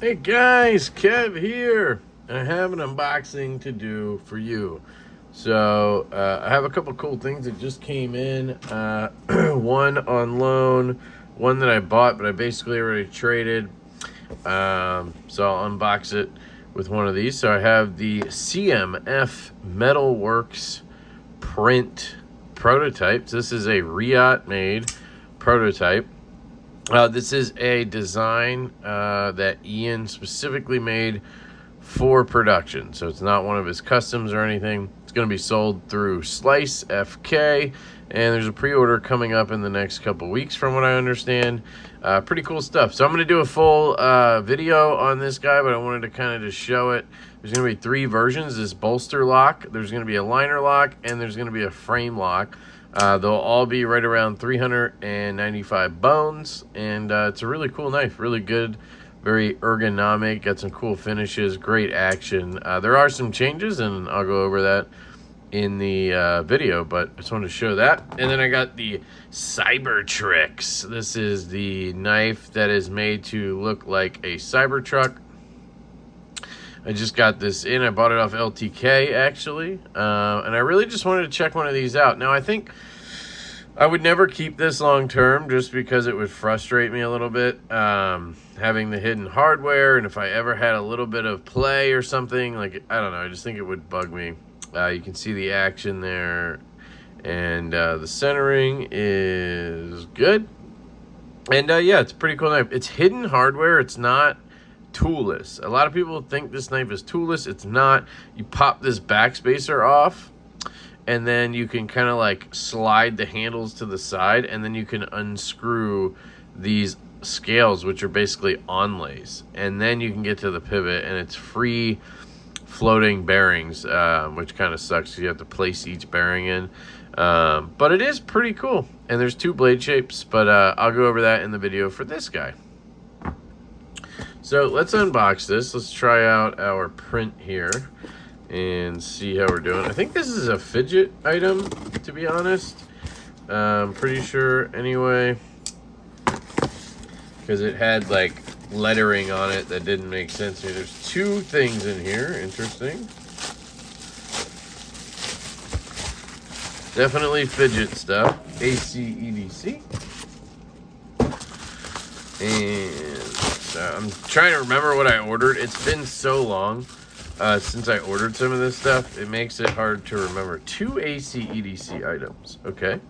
Hey guys, Kev here. I have an unboxing to do for you. So I have a couple cool things that just came in. One on loan, one that I bought, but I basically already traded. So I'll unbox it with one of these. So I have the CMF Metalworks print prototypes. This is a Riot made prototype. This is a design that Ian specifically made for production. So it's not one of his customs or anything. It's going to be sold through Slice FK, and there's a pre-order coming up in the next couple weeks from what I understand. Pretty cool stuff. So I'm going to do a full video on this guy, but I wanted to kind of just show it. There's going to be 3 versions. This bolster lock, there's going to be a liner lock, and there's going to be a frame lock. They'll all be right around 395 bones, and it's a really cool knife, really good, very ergonomic, got some cool finishes, great action. There are some changes, and I'll go over that in the video, but I just wanted to show that. And then I got the Cybertrix. This is the knife that is made to look like a Cybertruck. I just got this in. I bought it off LTK, actually. And I really just wanted to check one of these out. Now, I think I would never keep this long term just because it would frustrate me a little bit. Having the hidden hardware, and if I ever had a little bit of play or something, like, I don't know, I just think it would bug me. You can see the action there. And the centering is good. And yeah, it's a pretty cool knife. It's hidden hardware. It's not toolless. A lot of people think this knife is toolless. It's not. You pop this backspacer off, and then you can kind of like slide the handles to the side, and then you can unscrew these scales, which are basically onlays, and then you can get to the pivot, and it's free floating bearings, which kind of sucks. You have to place each bearing in, but it is pretty cool. And there's 2 blade shapes, but I'll go over that in the video for this guy. So let's unbox this. Let's try out our print here and see how we're doing. I think this is a fidget item, to be honest. I'm pretty sure anyway, because it had like lettering on it that didn't make sense. There's 2 things in here. Interesting. Definitely fidget stuff. ACedc. And I'm trying to remember what I ordered. It's been so long since I ordered some of this stuff. It makes it hard to remember. 2 ACedc items. Okay.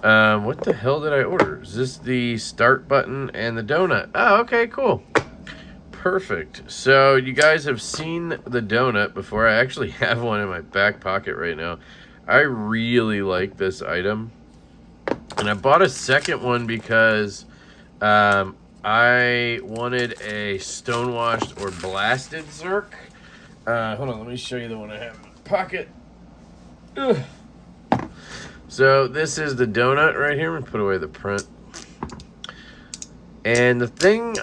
What the hell did I order? Is this the start button and the donut? Oh, okay, cool. Perfect. So you guys have seen the donut before. I actually have one in my back pocket right now. I really like this item. And I bought a second one because I wanted a stonewashed or blasted zirc. Hold on, let me show you the one I have in my pocket. Ugh. So this is the donut right here. I'm gonna put away the print. And the thing,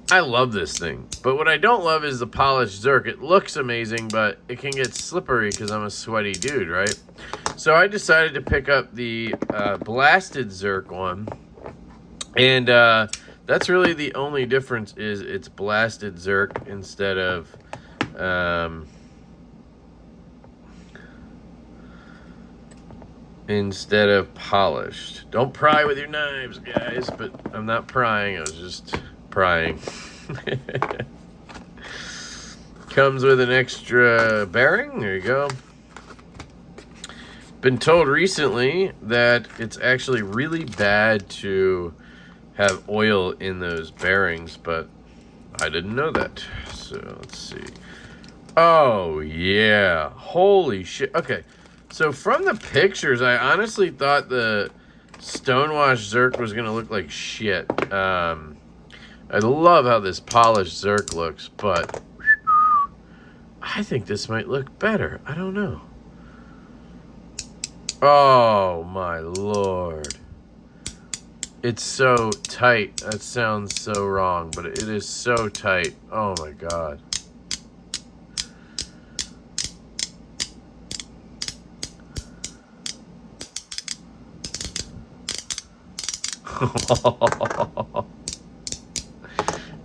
I love this thing, but what I don't love is the polished zirc. It looks amazing, but it can get slippery because I'm a sweaty dude, right? So I decided to pick up the blasted zirc one, and that's really the only difference, is it's blasted zirc instead of polished. Don't pry with your knives, guys, but I'm not prying. I was just prying. Comes with an extra bearing. There you go. Been told recently that it's actually really bad to have oil in those bearings, but I didn't know that. So let's see. Oh yeah, holy shit. Okay, so from the pictures, I honestly thought the stonewashed zirc was gonna look like shit. I love how this polished zirc looks, but I think this might look better. I don't know. Oh my lord. It's so tight. That sounds so wrong, but it is so tight. Oh my god.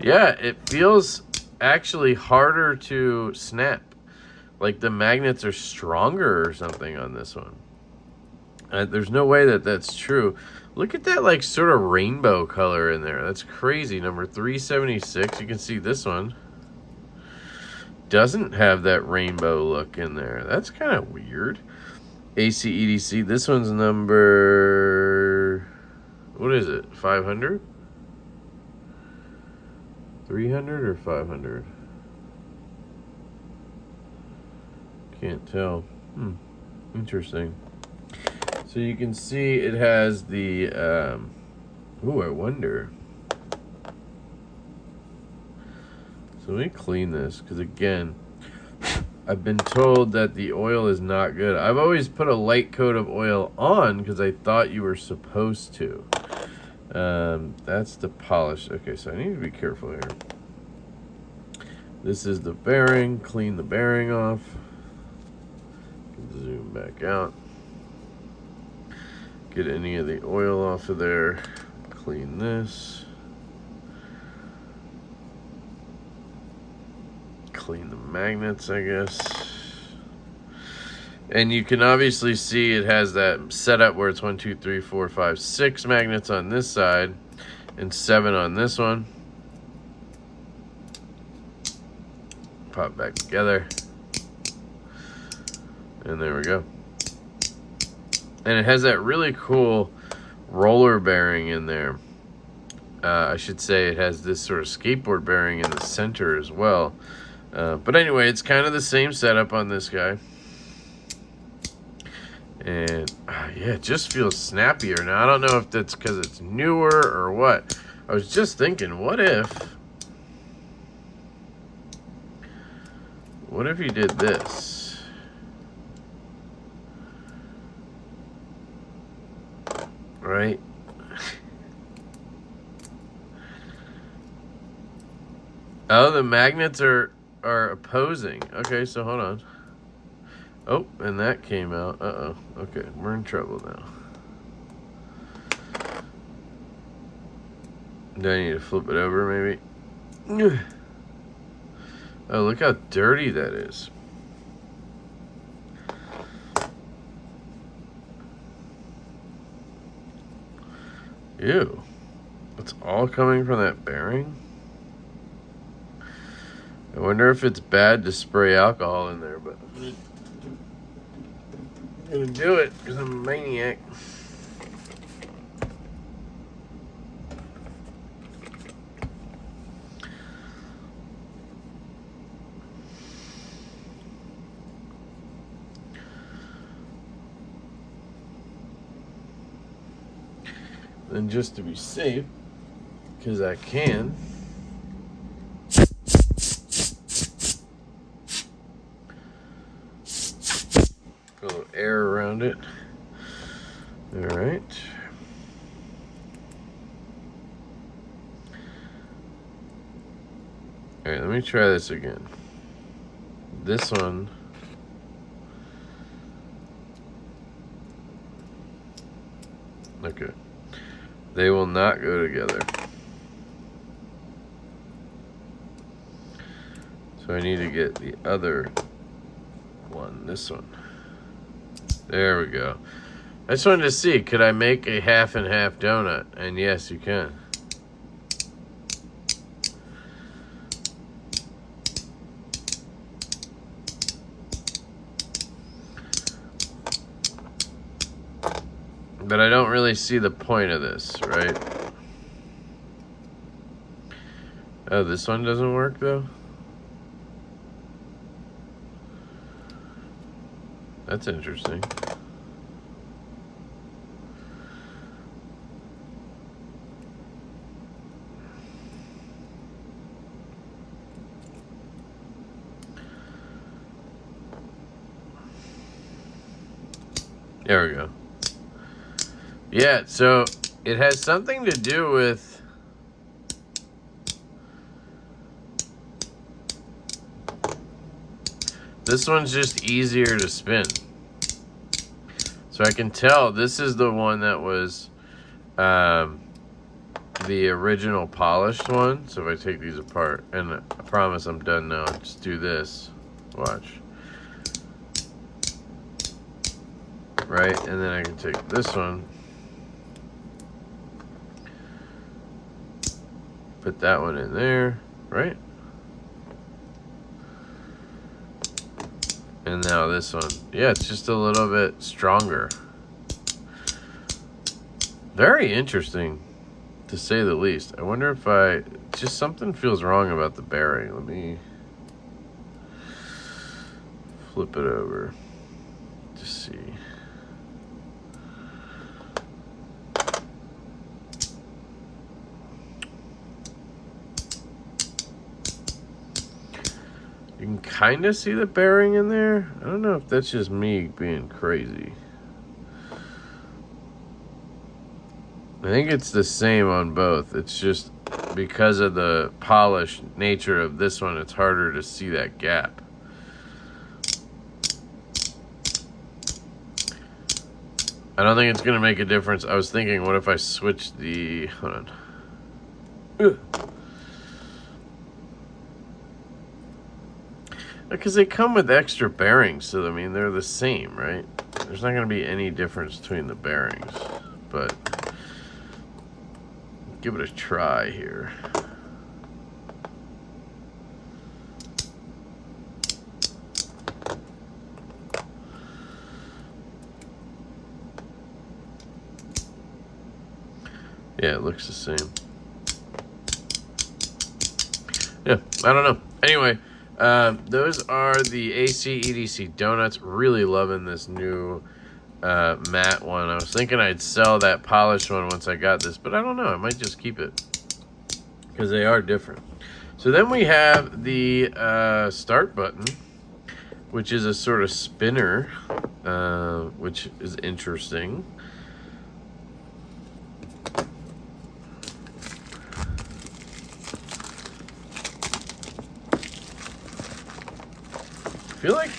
Yeah, it feels actually harder to snap. Like the magnets are stronger or something on this one. There's no way that that's true. Look at that like sort of rainbow color in there. That's crazy. Number 376. You can see this one doesn't have that rainbow look in there. That's kind of weird. ACedc. This one's number, what is it? 500? 300 or 500? Can't tell. Interesting. So you can see it has the, ooh, I wonder. So let me clean this, because again, I've been told that the oil is not good. I've always put a light coat of oil on because I thought you were supposed to. That's the polish. Okay, so I need to be careful here. This is the bearing. Clean the bearing off. Zoom back out. Get any of the oil off of there. Clean this. Clean the magnets, I guess. And you can obviously see it has that setup where it's 1, 2, 3, 4, 5, 6 magnets on this side and 7 on this one. Pop back together. And there we go. And it has that really cool roller bearing in there. I should say it has this sort of skateboard bearing in the center as well. But anyway, it's kind of the same setup on this guy. And yeah, it just feels snappier. Now, I don't know if that's because it's newer or what. I was just thinking, what if you did this? Right? Oh, the magnets are opposing. Okay, so hold on. Oh, and that came out. Uh-oh. Okay, we're in trouble now. Do I need to flip it over, maybe? Oh, look how dirty that is. Ew. It's all coming from that bearing? I wonder if it's bad to spray alcohol in there, but I'm gonna do it because I'm a maniac. And just to be safe, because I can, put a little air around it. All right. All right, let me try this again. This one. Okay. They will not go together. So I need to get the other one, this one. There we go. I just wanted to see, could I make a half and half donut? And yes, you can. But I don't really see the point of this, right? Oh, this one doesn't work though? That's interesting. There we go. Yeah, so it has something to do with this one's just easier to spin. So I can tell this is the one that was the original polished one. So if I take these apart, and I promise I'm done now, just do this. Watch. Right, and then I can take this one, put that one in there, right? And now this one. Yeah, it's just a little bit stronger. Very interesting, to say the least. I wonder if just something feels wrong about the bearing. Let me flip it over. Just see. You can kind of see the bearing in there. I don't know if that's just me being crazy. I think it's the same on both. It's just because of the polished nature of this one, it's harder to see that gap. I don't think it's going to make a difference. I was thinking, what if I switch the... Hold on. Ugh. Because they come with extra bearings, so I mean, they're the same, right? There's not going to be any difference between the bearings, but give it a try here. Yeah, it looks the same. Yeah, I don't know. Anyway, those are the ACedc donuts. Really loving this new matte one. I was thinking I'd sell that polished one once I got this, but I don't know. I might just keep it because they are different. So then we have the start button, which is a sort of spinner, which is interesting. I feel like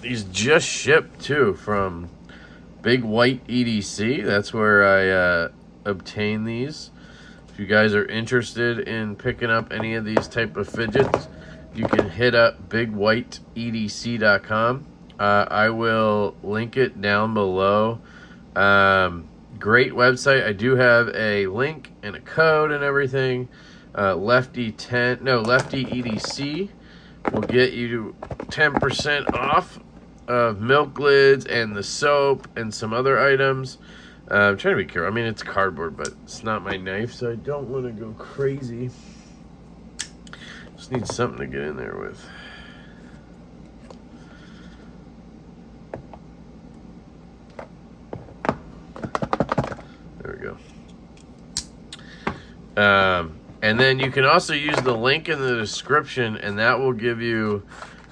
these just shipped too from Big White EDC. That's where I obtain these. If you guys are interested in picking up any of these type of fidgets, you can hit up bigwhiteedc.com. I will link it down below. Great website. I do have a link and a code and everything. LeftyEDC will get you 10% off of milk lids and the soap and some other items. I'm trying to be careful. I mean, it's cardboard, but it's not my knife, so I don't want to go crazy. Just need something to get in there with. There we go. And then you can also use the link in the description, and that will give you,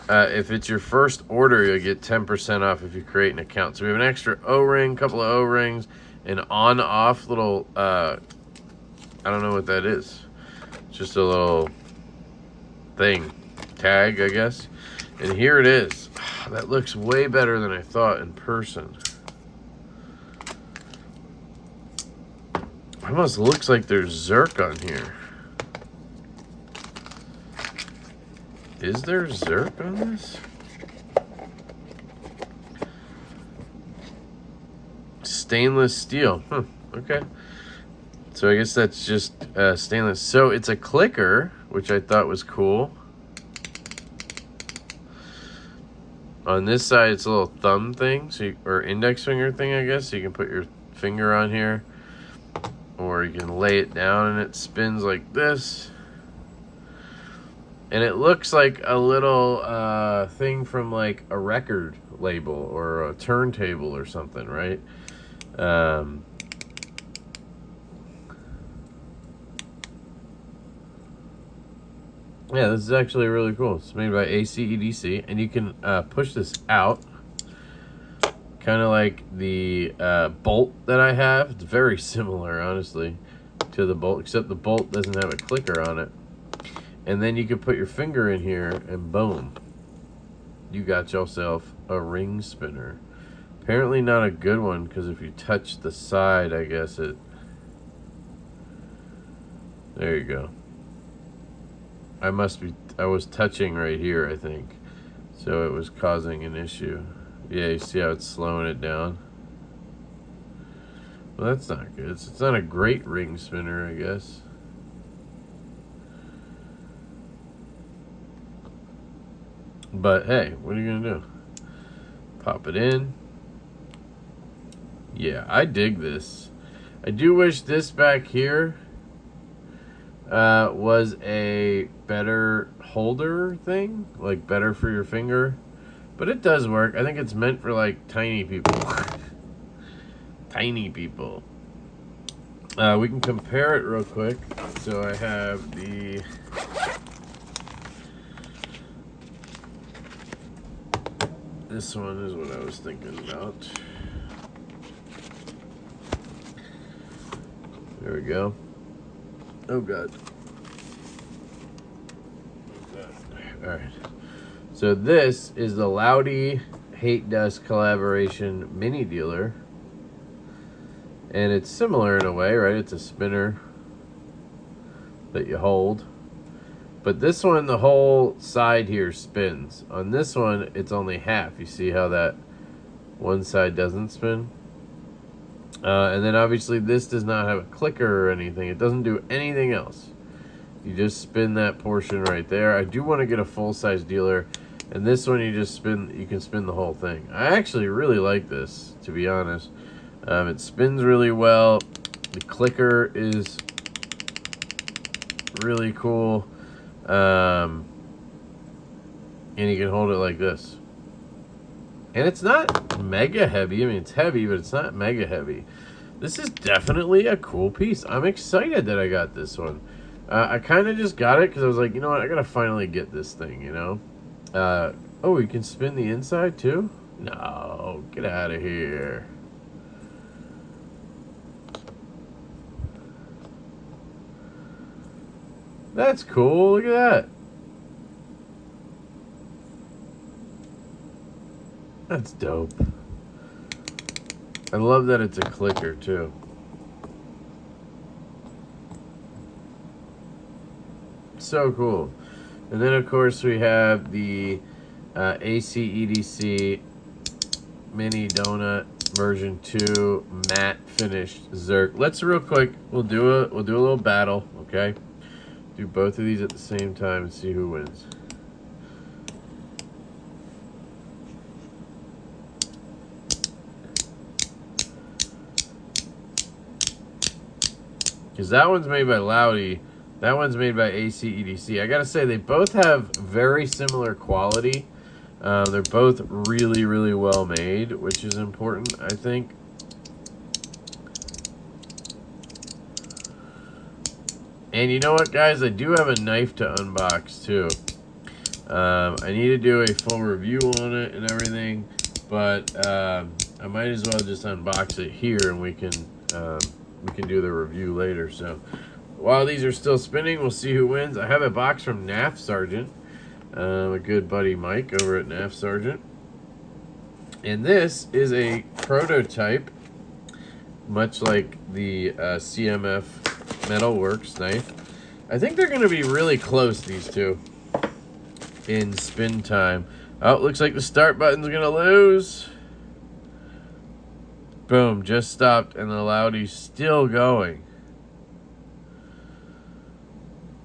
if it's your first order, you'll get 10% off if you create an account. So we have an extra O-ring, couple of O-rings, an on-off little, I don't know what that is. It's just a little thing, tag, I guess. And here it is. That looks way better than I thought in person. Almost looks like there's zirc on here. Is there zirc on this? Stainless steel. Huh, okay. So I guess that's just stainless. So it's a clicker, which I thought was cool. On this side, it's a little thumb thing, so or index finger thing, I guess. So you can put your finger on here, or you can lay it down and it spins like this. And it looks like a little thing from like a record label or a turntable or something, right? Yeah, this is actually really cool. It's made by ACedc, and you can push this out, kind of like the bolt that I have. It's very similar, honestly, to the bolt, except the bolt doesn't have a clicker on it. And then you can put your finger in here, and boom, you got yourself a ring spinner. Apparently not a good one, because if you touch the side, I guess it There you go. I was touching right here, I think. So it was causing an issue. Yeah, you see how it's slowing it down? Well, that's not good. It's not a great ring spinner, I guess. But hey, what are you gonna do? Pop it in. Yeah, I dig this. I do wish this back here was a better holder thing, like better for your finger. But it does work. I think it's meant for like tiny people. Tiny people. We can compare it real quick. So I have the this one is what I was thinking about. There we go. Oh God. All right. So this is the Louty Hate Dust Collaboration Mini Dealer. And it's similar in a way, right? It's a spinner that you hold. But this one, the whole side here spins. On this one, it's only half. You see how that one side doesn't spin? And then obviously this does not have a clicker or anything. It doesn't do anything else. You just spin that portion right there. I do want to get a full-size dealer. And this one you just spin, you can spin the whole thing. I actually really like this, to be honest. It spins really well. The clicker is really cool. And you can hold it like this. And it's not mega heavy. I mean, it's heavy, but it's not mega heavy. This is definitely a cool piece. I'm excited that I got this one. I kind of just got it because I was like, you know what? I got to finally get this thing, you know? Oh, you can spin the inside too? No, get out of here. That's cool. Look at that. That's dope. I love that it's a clicker too. So cool. And then of course we have the ACedc Mini Donut version 2 matte finished zirc. Let's real quick, we'll do a little battle, okay? Do both of these at the same time and see who wins. Because that one's made by Louty, that one's made by ACedc. I gotta say, they both have very similar quality. They're both really, really well made, which is important, I think. And you know what, guys? I do have a knife to unbox, too. I need to do a full review on it and everything, but I might as well just unbox it here, and we can do the review later. So while these are still spinning, we'll see who wins. I have a box from NAF Sergeant, a good buddy Mike over at NAF Sergeant, and this is a prototype, much like the CMF Metalworks knife. I think they're going to be really close, these two, in spin time. Oh, it looks like the start button's going to lose. Boom, just stopped, and the Louty's still going.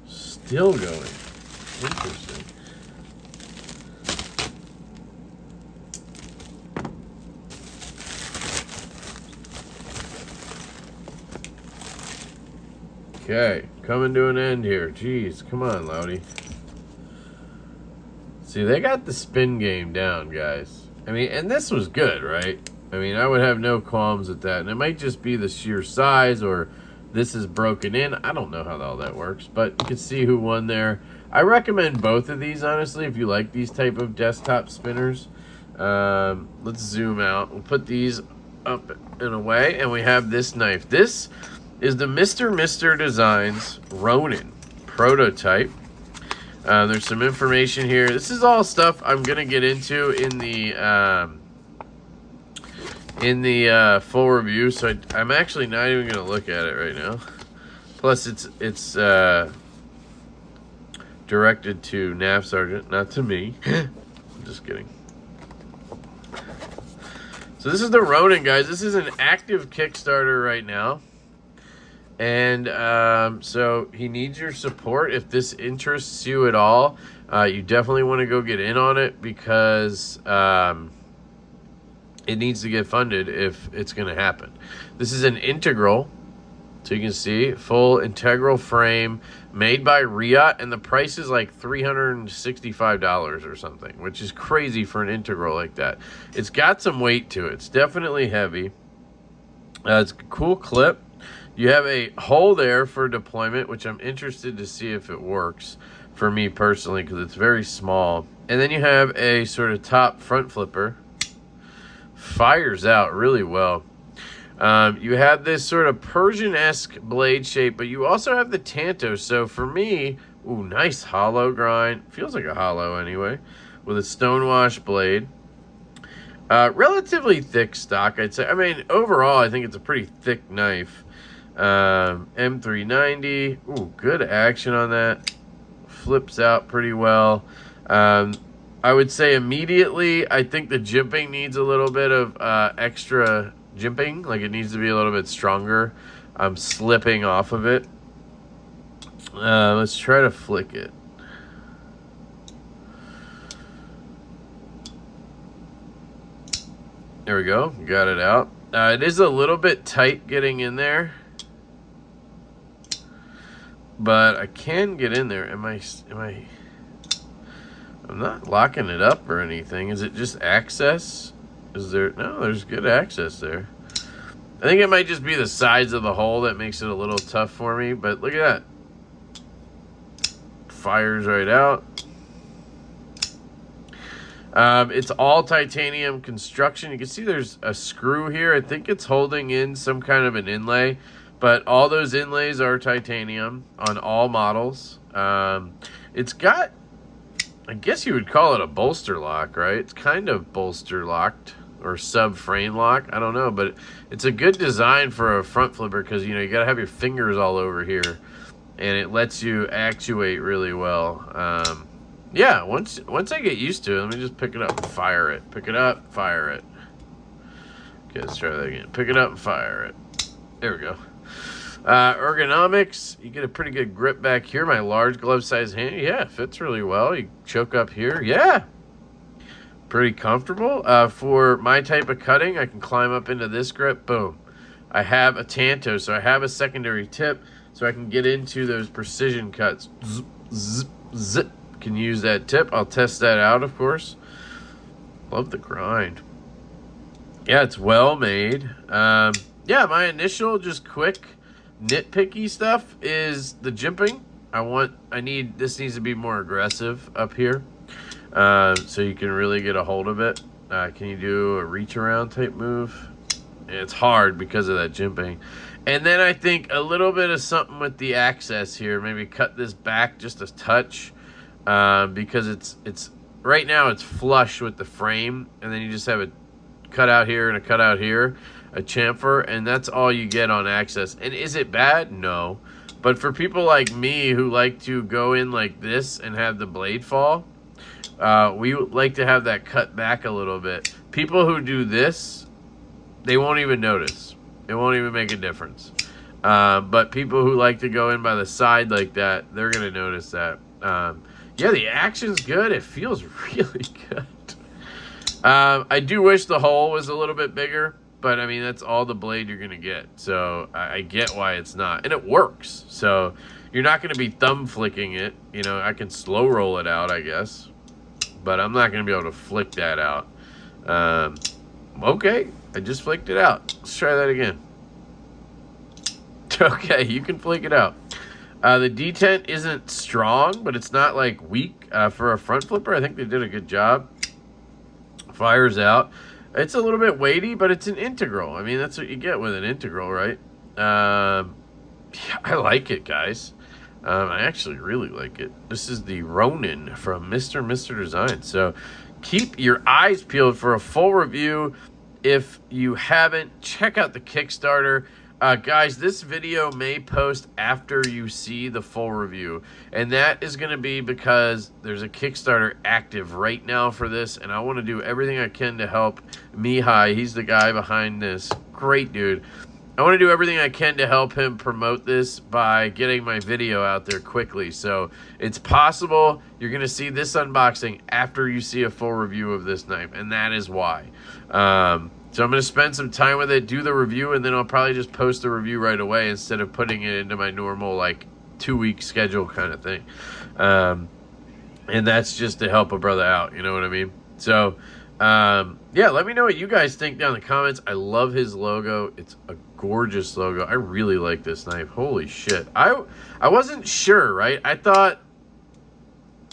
Still going. Interesting. Okay, coming to an end here. Jeez, come on, Louty. See, they got the spin game down, guys. I mean, and this was good, right? I mean, I would have no qualms with that. And it might just be the sheer size, or this is broken in. I don't know how all that works, but you can see who won there. I recommend both of these, honestly, if you like these type of desktop spinners. Let's zoom out. We'll put these up and away, and we have this knife. This is the Mr. Designs Ronin prototype. There's some information here. This is all stuff I'm going to get into in the full review, so I'm actually not even going to look at it right now. Plus, it's directed to Nav Sergeant, not to me. Just kidding. So this is the Ronin, guys. This is an active Kickstarter right now. And so he needs your support. If this interests you at all, you definitely want to go get in on it, because it needs to get funded if it's going to happen. This is an integral. So you can see, full integral frame made by Riot, and the price is like $365 or something, which is crazy for an integral like that. It's got some weight to it. It's definitely heavy. It's a cool clip. You have a hole there for deployment, which I'm interested to see if it works for me personally, because it's very small. And then you have a sort of top front flipper. Fires out really well. You have this sort of Persian-esque blade shape, but you also have the Tanto. So for me, ooh, nice hollow grind. Feels like a hollow anyway, with a stonewash blade. Relatively thick stock, I'd say. I mean, overall, I think it's a pretty thick knife. M390. Ooh, good action on that. Flips out pretty well. I would say immediately, I think the jimping needs a little bit of extra jimping. Like, it needs to be a little bit stronger. I'm slipping off of it. Let's try to flick it. There we go. Got it out. It is a little bit tight getting in there, but I can get in there. I'm not locking it up or anything. Is it just access? Is there? No, there's good access there. I think it might just be the size of the hole that makes it a little tough for me, but look at that. Fires right out. It's all titanium construction. You can see there's a screw here. I think it's holding in some kind of an inlay, but all those inlays are titanium on all models. It's got, I guess you would call it a bolster lock, right? It's kind of bolster locked or sub frame lock. I don't know, but it's a good design for a front flipper, because, you know, you got to have your fingers all over here, and it lets you actuate really well. Yeah, once I get used to it, let me just pick it up and fire it. Pick it up, fire it. Okay, let's try that again. Pick it up and fire it. There we go. Ergonomics, you get a pretty good grip back here. My large glove size hand, yeah, fits really well. You choke up here, yeah. Pretty comfortable. For my type of cutting, I can climb up into this grip, boom. I have a Tanto, so I have a secondary tip, so I can get into those precision cuts. Zip, zip, zip. Can use that tip. I'll test that out, of course. Love the grind. Yeah, it's well made. Yeah, my initial just quick nitpicky stuff is the jimping. This needs to be more aggressive up here, so you can really get a hold of it. Can you do a reach around type move? It's hard because of that jimping. And then I think a little bit of something with the access here. Maybe cut this back just a touch. Because it's right now it's flush with the frame, and then you just have a cut out here and a cut out here, a chamfer, and that's all you get on access. And is it bad? No. But for people like me who like to go in like this and have the blade fall, we like to have that cut back a little bit. People who do this, they won't even notice. It won't even make a difference. But people who like to go in by the side like that, they're going to notice that. Yeah, the action's good. It feels really good. I do wish the hole was a little bit bigger, but I mean, that's all the blade you're going to get. So I get why it's not. And it works. So you're not going to be thumb flicking it. You know, I can slow roll it out, I guess. But I'm not going to be able to flick that out. Okay, I just flicked it out. Let's try that again. Okay, you can flick it out. The detent isn't strong, but it's not like weak for a front flipper. I think they did a good job. Fires out. It's a little bit weighty, but it's an integral. I mean, that's what you get with an integral, right? Yeah, I like it, guys. I actually really like it. This is the Ronin from Mr. Design. So keep your eyes peeled for a full review. If you haven't, check out the Kickstarter. Guys, this video may post after you see the full review, and that is going to be because there's a Kickstarter active right now for this, and I want to do everything I can to help Mihai. He's the guy behind this. Great dude. I want to do everything I can to help him promote this by getting my video out there quickly. So it's possible you're going to see this unboxing after you see a full review of this knife, and that is why. So I'm going to spend some time with it, do the review, and then I'll probably just post the review right away instead of putting it into my normal, like, 2-week schedule kind of thing. And that's just to help a brother out, you know what I mean? So, yeah, let me know what you guys think down in the comments. I love his logo. It's a gorgeous logo. I really like this knife. Holy shit. I wasn't sure, right?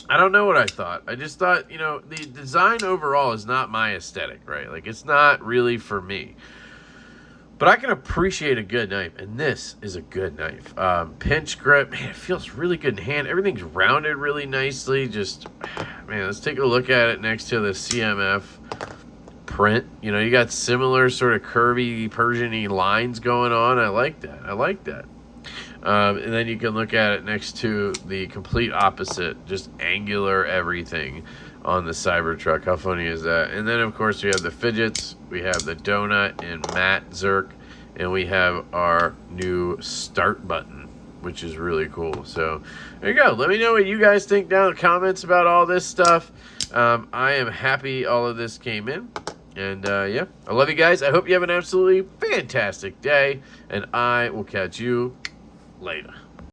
I don't know what I thought. I just thought, you know, the design overall is not my aesthetic, right? Like, it's not really for me. But I can appreciate a good knife, and this is a good knife. Pinch grip, man, it feels really good in hand. Everything's rounded really nicely. Just, man, let's take a look at it next to the CMF print. You know, you got similar sort of curvy Persian-y lines going on. I like that. I like that. And then you can look at it next to the complete opposite, just angular everything on the Cybertruck. How funny is that? And then, of course, we have the fidgets. We have the donut in matte zirc. And we have our new start button, which is really cool. So there you go. Let me know what you guys think down in the comments about all this stuff. I am happy all of this came in. And, yeah, I love you guys. I hope you have an absolutely fantastic day. And I will catch you later.